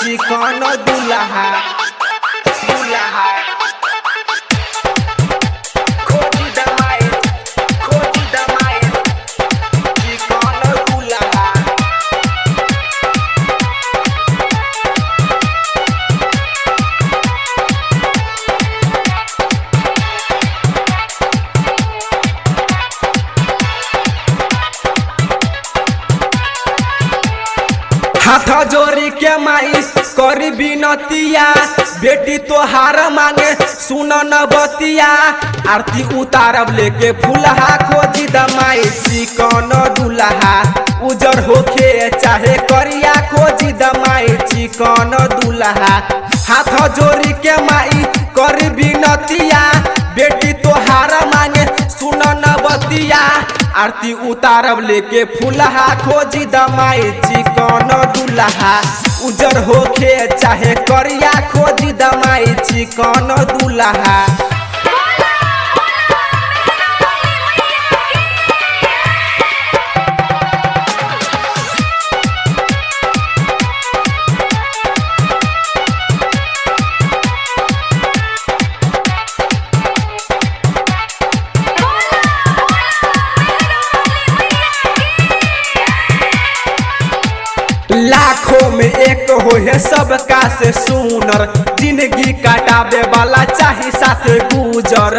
चिकन दुल्हा दुल्हा खोजी दमाई चिकन दुल्हा। हाथ जोड़ी के माई करी बिनतिया बेटी तोहार मांगे सुन न बतिया आरती उतारब लेके फुलहा खोजी दमाई चिकन दुल्हा उजर होखे चाहे करिया खोजी दमाई चिकन दुल्हा। हाथ जोड़ी के माई करी बिनतिया बेटी तोहार मांगे सुन न बतिया आरती उतारब लेके फुलहा खोजी दमाई चिकन दुल्हा उजर होखे चाहे करिया खोजी दमाई चिकन दुल्हा। लाखों में एक हो है सबका से सुनर जिंदगी काटावे वाला चाहे साथे गुजर।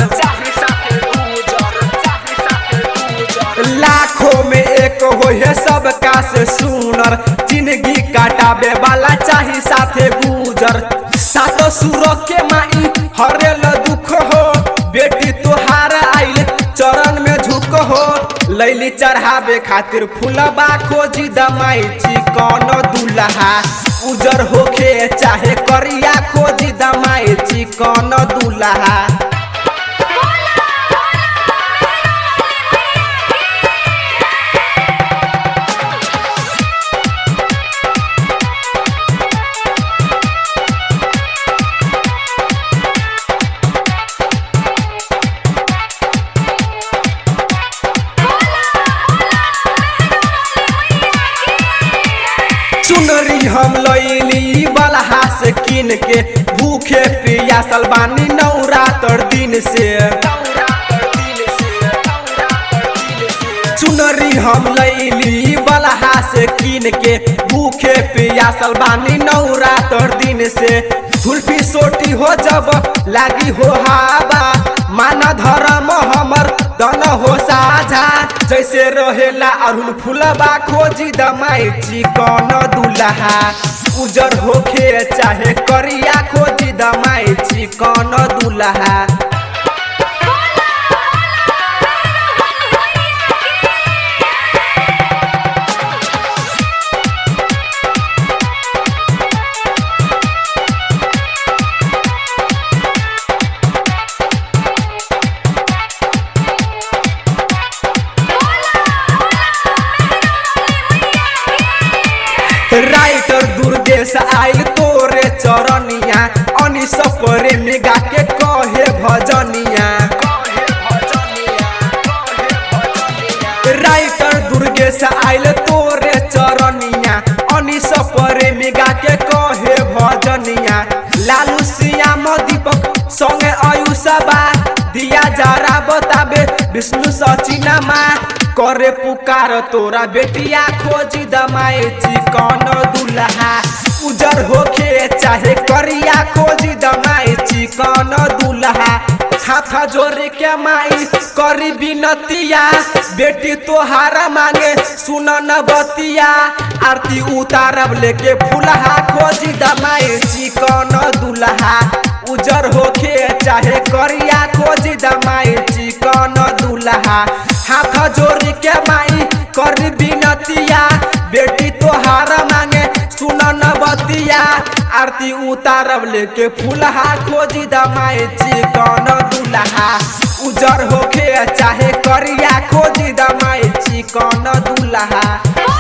लाखों में एक हो है सबका से सुनर जिंदगी काटावे वाला चाहे साथे गुजर। सात सुर के माई हरेल दुख हो बेटी तोहार आइल चरण में झुक हो लैली चढ़ावे खातिर फुलबा खोजी दमाई चिकन दुल्हा उजर होखे चाहे करिया खोजी दमाई चिकन दुल्हा। चुनरी हम लैली बलहा से किन के भूखे पियासल बानी नवरात्र दिन से। चुनरी हम लैली बलहा से किन के भूखे पियासल बानी नवरात्र दिन से। झुल्फी सोटी हो जब लागी हो हावा माना धर्म हमर दन हो साझा जैसे रहेला अरुण फुलबा खोजी दमाई चिकन दुल्हा उजर होखे चाहे करिया खोजी दमाई चिकन दुल्हा। राइटर दुर्गेश आइल तोरे चरनिया अनिस प्रेमी गा के कहे भजनिया। राइटर दुर्गेश आइल तोरे चरनिया अनिस प्रेमी गा के कहे भजनिया। लालू श्याम दीपक संगे आयुषबा दिया जरा बताबे विष्णु सचिना माँ करे पुकार तोरा बेटिया खोजी दमाई चिकन दुल्हा उजर होखे चाहे करिया खोजी दमाई चिकन दुल्हा। हाथ जोड़ के माई करी बिनतिया बेटी तोहार मांगे सुन न बतिया आरती उतारब लेके फुलहा खोजी दमाई चिकन दुल्हा उजर होखे चाहे करिया खोजी दमाई चिकन दुल्हा। हाथ जोड़ी के माई करी बिनतिया बेटी तोहार मांगे सुन न बतिया आरती उतारब लेके फुलहा खोजी दमाई चिकन दुल्हा उजर होखे चाहे करिया खोजी दमाई चिकन दुल्हा।